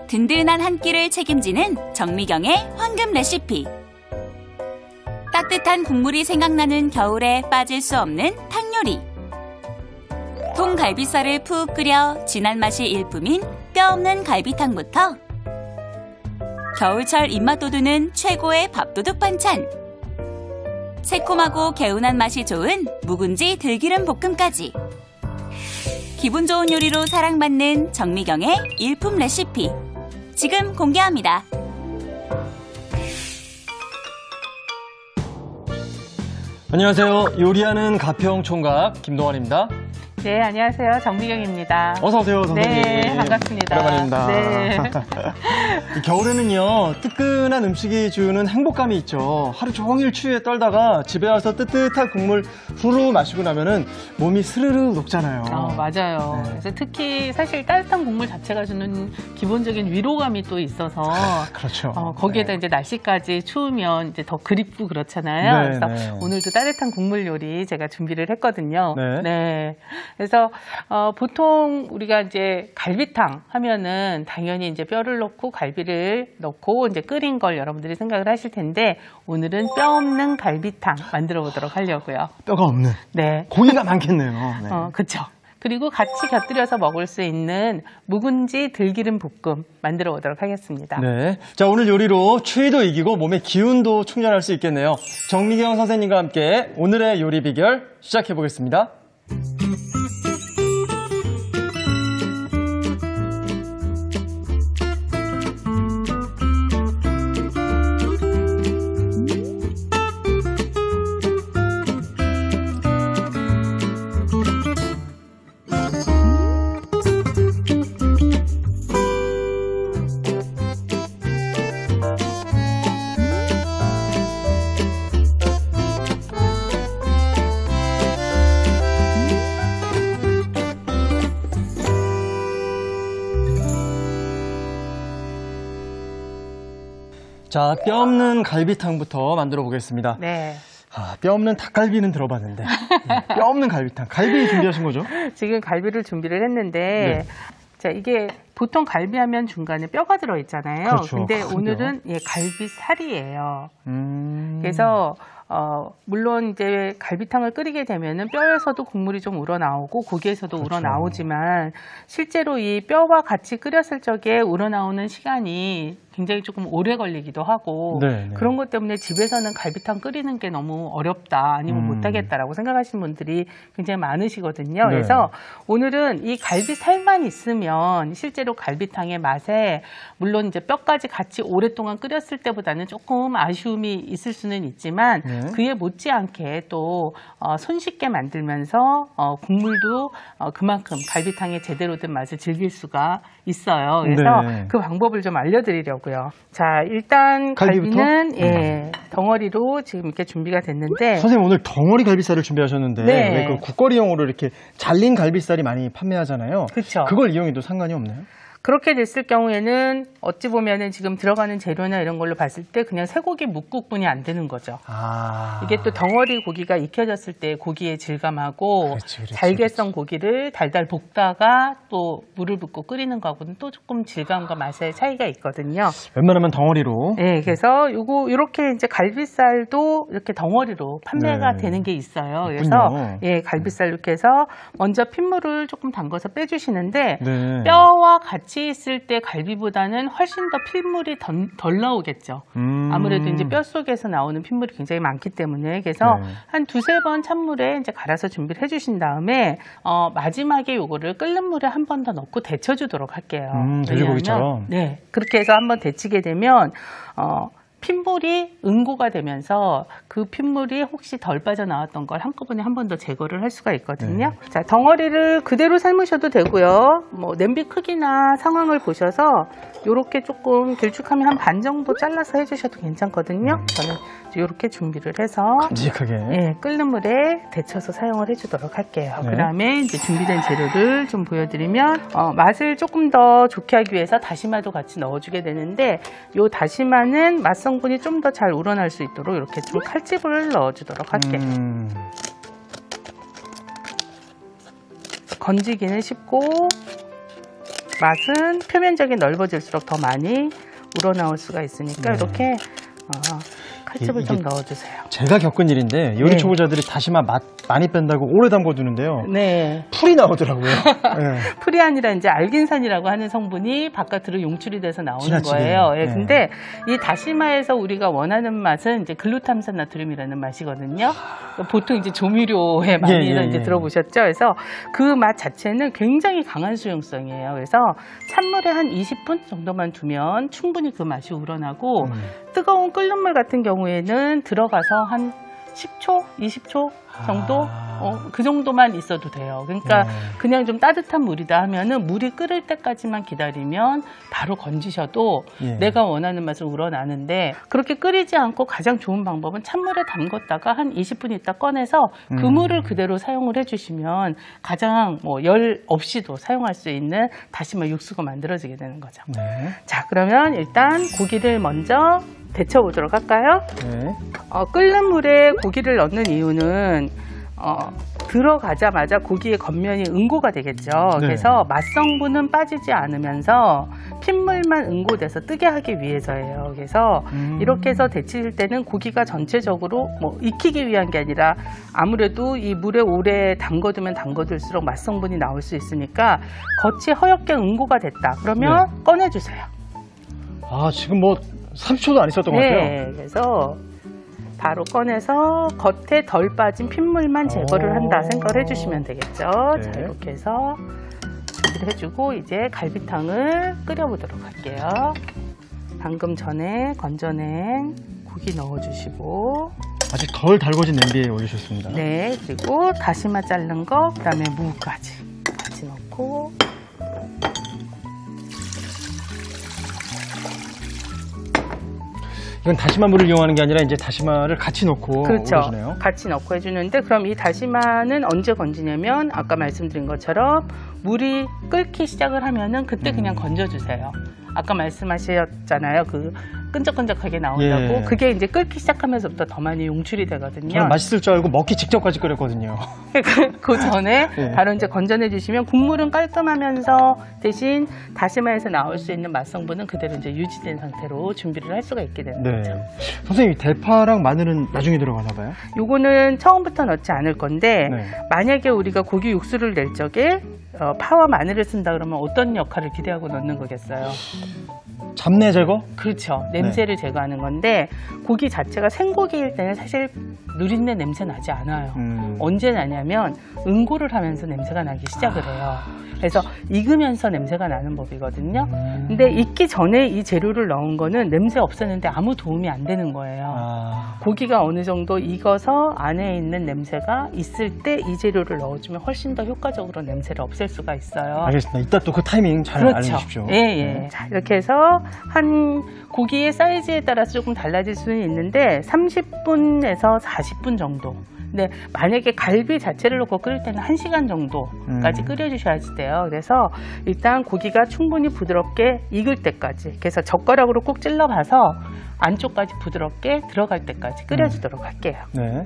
든든한 한 끼를 책임지는 정미경의 황금 레시피. 따뜻한 국물이 생각나는 겨울에 빠질 수 없는 탕요리. 통갈비살을 푹 끓여 진한 맛이 일품인 뼈 없는 갈비탕부터 겨울철 입맛 돋우는 최고의 밥도둑 반찬. 새콤하고 개운한 맛이 좋은 묵은지 들기름 볶음까지. 기분 좋은 요리로 사랑받는 정미경의 일품 레시피. 지금 공개합니다. 안녕하세요. 요리하는 가평 총각 김동환입니다. 네, 안녕하세요. 정미경입니다. 어서 오세요, 선생님. 네, 반갑습니다. 오랜만입니다. 네. 겨울에는요, 뜨끈한 음식이 주는 행복감이 있죠. 하루 종일 추위에 떨다가 집에 와서 뜨뜻한 국물 후루 마시고 나면은 몸이 스르르 녹잖아요. 맞아요. 네. 그래서 특히 사실 따뜻한 국물 자체가 주는 기본적인 위로감이 또 있어서 그렇죠. 거기에다 네. 이제 날씨까지 추우면 이제 더 그립고 그렇잖아요. 네, 그래서 네. 오늘도 따뜻한 국물 요리 제가 준비를 했거든요. 네. 네. 그래서 보통 우리가 이제 갈비탕 하면은 당연히 이제 뼈를 넣고 갈비를 넣고 이제 끓인 걸 여러분들이 생각을 하실 텐데, 오늘은 뼈 없는 갈비탕 만들어 보도록 하려고요. 뼈가 없는. 네. 고기가 많겠네요. 네. 그렇죠. 그리고 같이 곁들여서 먹을 수 있는 묵은지 들기름 볶음 만들어 보도록 하겠습니다. 네. 자, 오늘 요리로 추위도 이기고 몸의 기운도 충전할 수 있겠네요. 정미경 선생님과 함께 오늘의 요리 비결 시작해 보겠습니다. 자, 뼈 없는 갈비탕부터 만들어 보겠습니다. 네. 뼈 없는 닭갈비는 들어봤는데 뼈 없는 갈비탕. 갈비 준비하신 거죠? 지금 갈비를 준비를 했는데, 네. 자, 이게 보통 갈비하면 중간에 뼈가 들어있잖아요. 그렇죠. 근데 큰데요. 오늘은 갈비살이에요. 그래서 물론 이제 갈비탕을 끓이게 되면은 뼈에서도 국물이 좀 우러나오고 고기에서도 그렇죠. 우러나오지만, 실제로 이 뼈와 같이 끓였을 적에 우러나오는 시간이 굉장히 조금 오래 걸리기도 하고, 네. 그런 것 때문에 집에서는 갈비탕 끓이는 게 너무 어렵다, 아니면 못하겠다라고 생각하시는 분들이 굉장히 많으시거든요. 네. 그래서 오늘은 이 갈비살만 있으면 실제로 갈비탕의 맛에, 물론 이제 뼈까지 같이 오랫동안 끓였을 때보다는 조금 아쉬움이 있을 수는 있지만, 네. 그에 못지않게 또 손쉽게 만들면서 국물도 그만큼 갈비탕의 제대로 된 맛을 즐길 수가 있어요. 그래서 네. 그 방법을 좀 알려드리려고요. 자, 일단 갈비부터? 갈비는 덩어리로 지금 이렇게 준비가 됐는데, 선생님 오늘 덩어리 갈비살을 준비하셨는데 네. 왜 그 국거리용으로 이렇게 잘린 갈비살이 많이 판매하잖아요. 그쵸. 그걸 이용해도 상관이 없나요? 그렇게 됐을 경우에는 어찌 보면은 지금 들어가는 재료나 이런 걸로 봤을 때 그냥 쇠고기 묵국뿐이 안 되는 거죠. 이게 또 덩어리 고기가 익혀졌을 때 고기의 질감하고, 그렇지. 잘게썬 고기를 달달 볶다가 또 물을 붓고 끓이는 거하고는 또 조금 질감과 맛의 차이가 있거든요. 웬만하면 덩어리로. 네, 그래서 요렇게 이제 갈비살도 이렇게 덩어리로 판매가 네. 되는 게 있어요. 있군요. 그래서 갈비살 이렇게 해서 먼저 핏물을 조금 담궈서 빼주시는데, 네. 뼈와 같이 있을 때 갈비보다는 훨씬 더 핏물이 덜 나오겠죠. 아무래도 이제 뼈 속에서 나오는 핏물이 굉장히 많기 때문에, 그래서 네. 한 두세 번 찬물에 이제 갈아서 준비를 해주신 다음에 마지막에 요거를 끓는 물에 한 번 더 넣고 데쳐주도록 할게요. 돼지고기처럼. 왜냐하면, 네, 그렇게 해서 한번 데치게 되면 핏물이 응고가 되면서 그 핏물이 혹시 덜 빠져나왔던 걸 한꺼번에 한 번 더 제거를 할 수가 있거든요. 네. 자, 덩어리를 그대로 삶으셔도 되고요. 뭐 냄비 크기나 상황을 보셔서 요렇게 조금 길쭉하면 한 반 정도 잘라서 해주셔도 괜찮거든요. 저는 이렇게 준비를 해서 큼직하게. 끓는 물에 데쳐서 사용을 해주도록 할게요. 네. 그 다음에 이제 준비된 재료를 좀 보여드리면, 맛을 조금 더 좋게 하기 위해서 다시마도 같이 넣어주게 되는데, 요 다시마는 맛 성분이 좀 더 잘 우러날 수 있도록 이렇게 좀 칼집을 넣어주도록 할게요. 건지기는 쉽고 맛은 표면적이 넓어질수록 더 많이 우러나올 수가 있으니까 네. 이렇게 칼집을 좀 넣어주세요. 제가 겪은 일인데 요리 네. 초보자들이 다시마 맛 많이 뺀다고 오래 담궈두는데요. 네. 풀이 나오더라고요. 네. 풀이 아니라 이제 알긴산이라고 하는 성분이 바깥으로 용출이 돼서 나오는 지나치게. 거예요. 예, 네. 근데 이 다시마에서 우리가 원하는 맛은 이제 글루탐산 나트륨이라는 맛이거든요. 보통 이제 조미료에 많이 이제 들어보셨죠? 그래서 그 맛 자체는 굉장히 강한 수용성이에요. 그래서 찬물에 한 20분 정도만 두면 충분히 그 맛이 우러나고 뜨거운 끓는 물 같은 경우에는 들어가서 한 10초, 20초 정도 그 정도만 있어도 돼요. 그러니까 그냥 좀 따뜻한 물이다 하면은 물이 끓을 때까지만 기다리면 바로 건지셔도 내가 원하는 맛을 우러나는데 그렇게 끓이지 않고 가장 좋은 방법은 찬물에 담궜다가 한 20분 있다 꺼내서 그 물을 그대로 사용을 해주시면 가장 열 없이도 사용할 수 있는 다시마 육수가 만들어지게 되는 거죠. 네. 자, 그러면 일단 고기를 먼저 데쳐보도록 할까요? 네. 끓는 물에 고기를 넣는 이유는 들어가자마자 고기의 겉면이 응고가 되겠죠. 네. 그래서 맛성분은 빠지지 않으면서 핏물만 응고돼서 뜨게 하기 위해서예요. 그래서 이렇게 해서 데칠 때는 고기가 전체적으로 익히기 위한 게 아니라 아무래도 이 물에 오래 담궈두면 담궈둘수록 맛성분이 나올 수 있으니까 겉이 허옇게 응고가 됐다. 그러면 꺼내주세요. 지금 30초도 안 있었던 것 같아요. 네, 그래서 바로 꺼내서 겉에 덜 빠진 핏물만 제거를 한다 생각을 해주시면 되겠죠. 네. 자, 이렇게 해서 준비를 해주고 이제 갈비탕을 끓여보도록 할게요. 방금 전에 건져낸 고기 넣어주시고 아직 덜 달궈진 냄비에 올리셨습니다. 네, 그리고 다시마 자른 거, 그 다음에 무까지 같이 넣고 이건 다시마 물을 이용하는 게 아니라 이제 다시마를 같이 넣고 그렇죠. 올려주네요. 같이 넣고 해주는데 그럼 이 다시마는 언제 건지냐면 아까 말씀드린 것처럼 물이 끓기 시작을 하면은 그때 그냥 건져주세요. 아까 말씀하셨잖아요. 그 끈적끈적하게 나온다고. 그게 이제 끓기 시작하면서부터 더 많이 용출이 되거든요. 저는 맛있을 줄 알고 먹기 직전까지 끓였거든요. 그 전에 바로 이제 건져내 주시면 국물은 깔끔하면서 대신 다시마에서 나올 수 있는 맛성분은 그대로 이제 유지된 상태로 준비를 할 수가 있게 되는 거죠. 선생님, 대파랑 마늘은 나중에 들어가나 봐요? 요거는 처음부터 넣지 않을 건데 만약에 우리가 고기 육수를 낼 적에 파와 마늘을 쓴다 그러면 어떤 역할을 기대하고 넣는 거겠어요? 잡내 제거? 그렇죠. 냄새를 제거하는 건데 고기 자체가 생고기일 때는 사실 누린내 냄새 나지 않아요. 언제 나냐면 응고를 하면서 냄새가 나기 시작을 해요. 그래서 익으면서 냄새가 나는 법이거든요. 근데 익기 전에 이 재료를 넣은 거는 냄새 없애는데 아무 도움이 안 되는 거예요. 고기가 어느 정도 익어서 안에 있는 냄새가 있을 때 이 재료를 넣어주면 훨씬 더 효과적으로 냄새를 없앨 수가 있어요. 알겠습니다. 이따 또 그 타이밍 잘 알려주십시오. 예. 자, 이렇게 해서 한 고기의 사이즈에 따라서 조금 달라질 수는 있는데 30분에서 40분 정도. 근데 만약에 갈비 자체를 넣고 끓일 때는 1시간 정도까지 끓여주셔야지 돼요. 그래서 일단 고기가 충분히 부드럽게 익을 때까지, 그래서 젓가락으로 꼭 찔러봐서 안쪽까지 부드럽게 들어갈 때까지 끓여주도록 할게요. 네.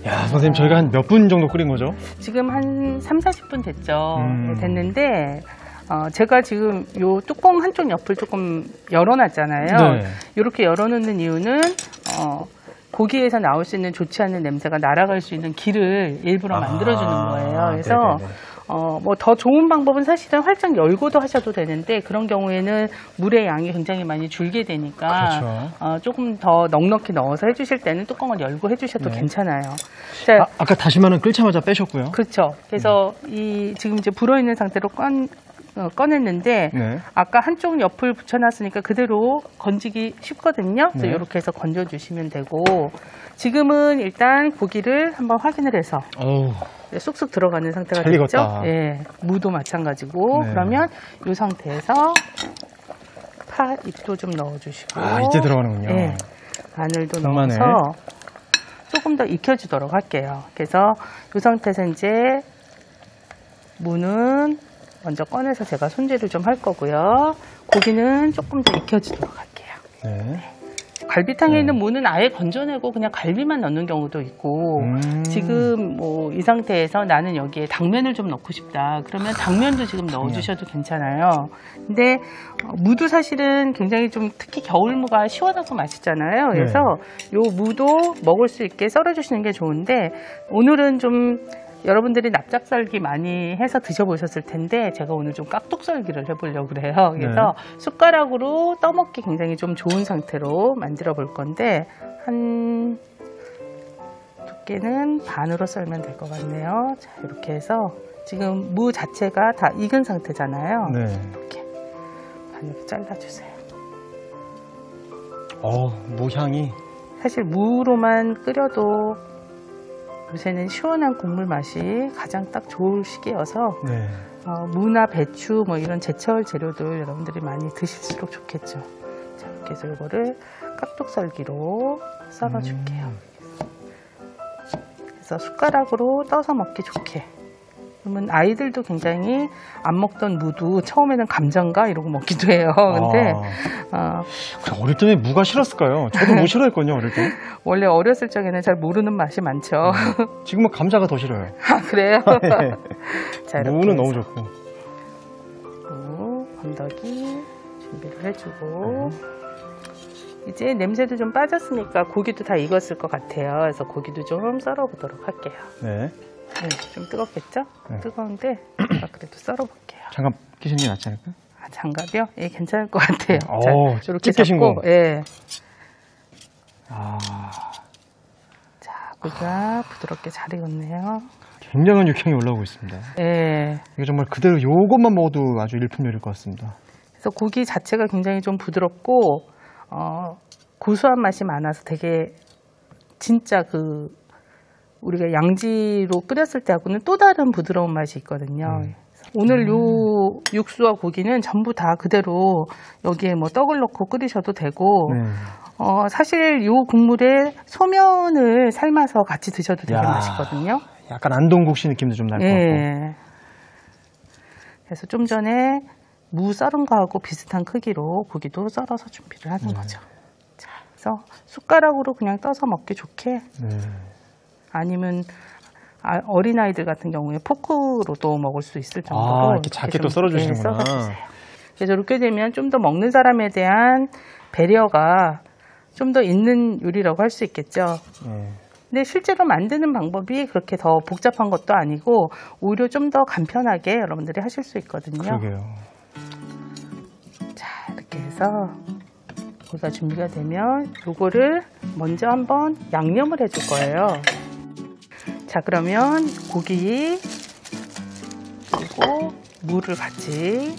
야, 선생님, 저희가 한 몇 분 정도 끓인 거죠? 지금 한 3, 40분 됐죠. 됐는데 제가 지금 요 뚜껑 한쪽 옆을 조금 열어놨잖아요. 이렇게 열어놓는 이유는 고기에서 나올 수 있는 좋지 않은 냄새가 날아갈 수 있는 길을 일부러 만들어주는 거예요. 그래서 뭐 더 좋은 방법은 사실은 활짝 열고도 하셔도 되는데 그런 경우에는 물의 양이 굉장히 많이 줄게 되니까 조금 더 넉넉히 넣어서 해주실 때는 뚜껑을 열고 해주셔도 괜찮아요. 자, 아까 다시마는 끓자마자 빼셨고요. 그렇죠. 그래서 이 지금 이제 불어있는 상태로 꺼냈는데 아까 한쪽 옆을 붙여놨으니까 그대로 건지기 쉽거든요. 그래서 이렇게 해서 건져주시면 되고 지금은 일단 고기를 한번 확인을 해서 쑥쑥 들어가는 상태가 잘 됐죠. 익었다. 예, 무도 마찬가지고 그러면 이 상태에서 파 잎도 좀 넣어주시고 이때 들어가는군요. 예, 마늘도 넣어서 조금 더 익혀주도록 할게요. 그래서 이 상태에서 이제 무는 먼저 꺼내서 제가 손질을 좀 할 거고요. 고기는 조금 더 익혀주도록 할게요. 갈비탕에 네. 있는 무는 아예 건져내고 그냥 갈비만 넣는 경우도 있고 지금 뭐 이 상태에서 나는 여기에 당면을 좀 넣고 싶다. 그러면 당면도 지금 넣어주셔도 괜찮아요. 근데 무도 사실은 굉장히 좀 특히 겨울무가 시원하고 맛있잖아요. 그래서 요 무도 먹을 수 있게 썰어주시는 게 좋은데 오늘은 좀 여러분들이 납작썰기 많이 해서 드셔보셨을 텐데 제가 오늘 좀 깍둑썰기를 해보려고 그래요. 그래서 숟가락으로 떠먹기 굉장히 좀 좋은 상태로 만들어 볼 건데 한 두께는 반으로 썰면 될 것 같네요. 자, 이렇게 해서 지금 무 자체가 다 익은 상태잖아요. 네. 이렇게 반으로 잘라주세요. 무 향이. 사실 무로만 끓여도 요새는 시원한 국물 맛이 가장 딱 좋을 시기여서 네. 무나 배추 뭐 이런 제철 재료들 여러분들이 많이 드실수록 좋겠죠. 자, 이렇게 해서 이거를 깍둑썰기로 썰어줄게요. 그래서 숟가락으로 떠서 먹기 좋게. 그러면 아이들도 굉장히 안 먹던 무도 처음에는 감자인가 이러고 먹기도 해요. 근데 어릴 때는 무가 싫었을까요? 저도 무 싫어했거든요, 어릴 때. 원래 어렸을 적에는 잘 모르는 맛이 많죠. 지금은 감자가 더 싫어요. 아, 그래요? 네. 자, 이렇게 무는 너무 해서 좋고. 건더기 준비를 해주고 이제 냄새도 좀 빠졌으니까 고기도 다 익었을 것 같아요. 그래서 고기도 좀 썰어보도록 할게요. 네. 네, 좀 뜨겁겠죠? 네. 뜨거운데 제가 그래도 썰어볼게요. 장갑 끼시는 게 낫지 않을까요? 아, 장갑이요? 예, 괜찮을 것 같아요. 자, 이렇게 집게 잡고, 신고. 예. 아, 자, 고기가 부드럽게 잘 익었네요. 굉장한 육향이 올라오고 있습니다. 예. 이게 정말 그대로 요것만 먹어도 아주 일품요리일 것 같습니다. 그래서 고기 자체가 굉장히 좀 부드럽고 고소한 맛이 많아서 되게 진짜 우리가 양지로 끓였을 때하고는 또 다른 부드러운 맛이 있거든요. 오늘 요 육수와 고기는 전부 다 그대로 여기에 뭐 떡을 넣고 끓이셔도 되고 사실 요 국물에 소면을 삶아서 같이 드셔도 되게 맛있거든요. 약간 안동국시 느낌도 좀 날 것 같고. 그래서 좀 전에 무 썰은 거하고 비슷한 크기로 고기도 썰어서 준비를 하는 거죠. 자, 그래서 숟가락으로 그냥 떠서 먹기 좋게 아니면 어린아이들 같은 경우에 포크로도 먹을 수 있을 정도로 이렇게 작게 또 썰어주시는구나. 그래서 이렇게 되면 좀 더 먹는 사람에 대한 배려가 좀 더 있는 요리라고 할 수 있겠죠. 근데 실제로 만드는 방법이 그렇게 더 복잡한 것도 아니고 오히려 좀 더 간편하게 여러분들이 하실 수 있거든요. 그러게요. 자, 이렇게 해서 고기가 준비가 되면 요거를 먼저 한번 양념을 해줄 거예요. 자, 그러면 고기 그리고 무를 같이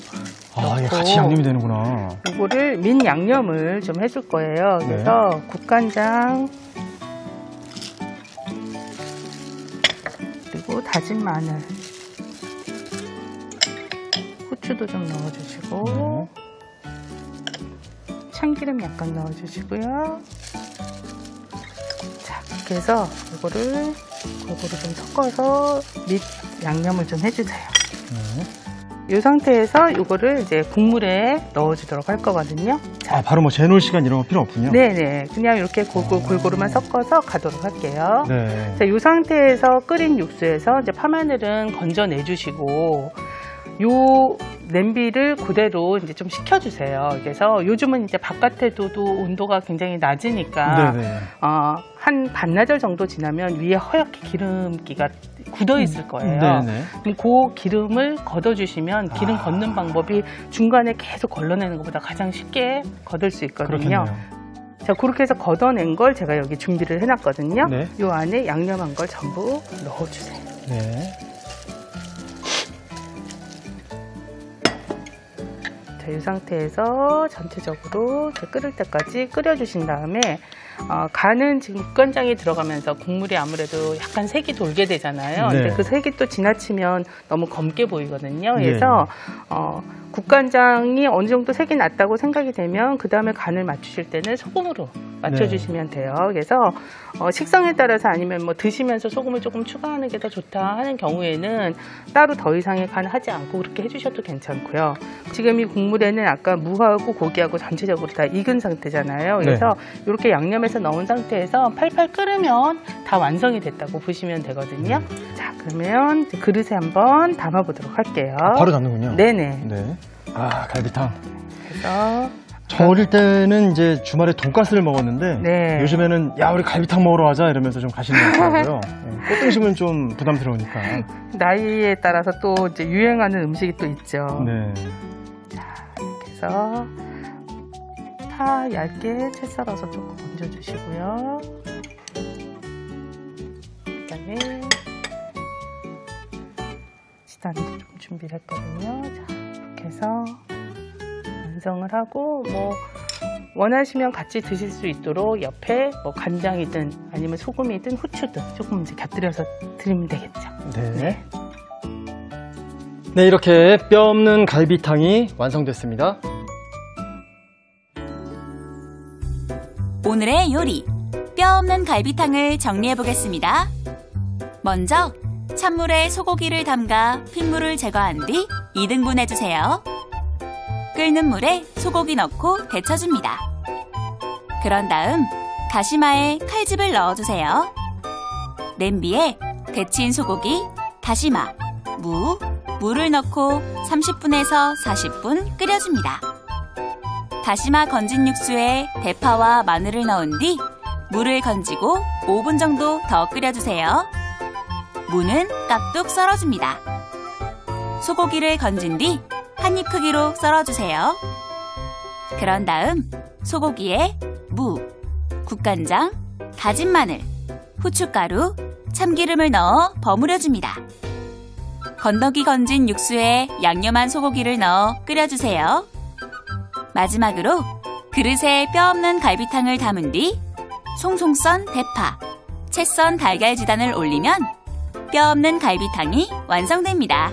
이게 같이 양념이 되는구나. 요거를 민 양념을 좀 해줄 거예요. 그래서 국간장 그리고 다진 마늘 후추도 좀 넣어주시고 참기름 약간 넣어주시고요. 자, 이렇게 해서 이거를 골고루 좀 섞어서 밑 양념을 좀 해주세요. 이 상태에서 이거를 이제 국물에 넣어주도록 할 거거든요. 자, 바로 뭐 재놓을 시간 이런 거 필요 없군요. 네네. 그냥 이렇게 골고루만 섞어서 가도록 할게요. 네. 자, 이 상태에서 끓인 육수에서 이제 파마늘은 건져내주시고 요 냄비를 그대로 이제 좀 식혀주세요. 그래서 요즘은 이제 바깥에도 온도가 굉장히 낮으니까 한 반나절 정도 지나면 위에 허옇게 기름기가 굳어 있을 거예요. 그럼 그 기름을 걷어주시면 기름 걷는 방법이 중간에 계속 걸러내는 것보다 가장 쉽게 걷을 수 있거든요. 자, 그렇게 해서 걷어낸 걸 제가 여기 준비를 해놨거든요. 요 안에 양념한 걸 전부 넣어주세요. 이 상태에서 전체적으로 끓을 때까지 끓여주신 다음에 간은 지금 국간장이 들어가면서 국물이 아무래도 약간 색이 돌게 되잖아요. 네. 근데 그 색이 또 지나치면 너무 검게 보이거든요. 예. 그래서 국간장이 어느 정도 색이 났다고 생각이 되면 그 다음에 간을 맞추실 때는 소금으로 맞춰주시면 돼요. 그래서 식성에 따라서 아니면 뭐 드시면서 소금을 조금 추가하는 게 더 좋다 하는 경우에는 따로 더 이상의 간 하지 않고 그렇게 해주셔도 괜찮고요. 지금 이 국물에는 아까 무하고 고기하고 전체적으로 다 익은 상태잖아요. 그래서 이렇게 양념해서 넣은 상태에서 팔팔 끓으면 다 완성이 됐다고 보시면 되거든요. 자, 그러면 이제 그릇에 한번 담아보도록 할게요. 바로 담는군요. 네네. 네. 아, 갈비탕. 그래서 저 어릴 때는 이제 주말에 돈가스를 먹었는데 네. 요즘에는 야, 우리 갈비탕 먹으러 가자 이러면서 좀 가시는 것 같더라고요. 꽃등심은 좀 부담스러우니까. 나이에 따라서 또 이제 유행하는 음식이 또 있죠. 네. 이렇게 해서 파 얇게 채 썰어서 조금 얹어주시고요. 그다음에 지단도 좀 준비를 했거든요. 자, 이렇게 해서 완성을 하고 뭐 원하시면 같이 드실 수 있도록 옆에 뭐 간장이든 아니면 소금이든 후추든 조금 이제 곁들여서 드리면 되겠죠. 네. 네, 이렇게 뼈 없는 갈비탕이 완성됐습니다. 오늘의 요리, 뼈 없는 갈비탕을 정리해 보겠습니다. 먼저 찬물에 소고기를 담가 핏물을 제거한 뒤 2등분 해주세요. 끓는 물에 소고기 넣고 데쳐줍니다. 그런 다음 다시마에 칼즙을 넣어주세요. 냄비에 데친 소고기, 다시마, 물을 넣고 30분에서 40분 끓여줍니다. 다시마 건진 육수에 대파와 마늘을 넣은 뒤 물을 건지고 5분 정도 더 끓여주세요. 무는 깍둑 썰어줍니다. 소고기를 건진 뒤 한 입 크기로 썰어주세요. 그런 다음 소고기에 무, 국간장, 다진 마늘, 후춧가루, 참기름을 넣어 버무려줍니다. 건더기 건진 육수에 양념한 소고기를 넣어 끓여주세요. 마지막으로 그릇에 뼈 없는 갈비탕을 담은 뒤 송송 썬 대파, 채 썬 달걀 지단을 올리면 뼈 없는 갈비탕이 완성됩니다.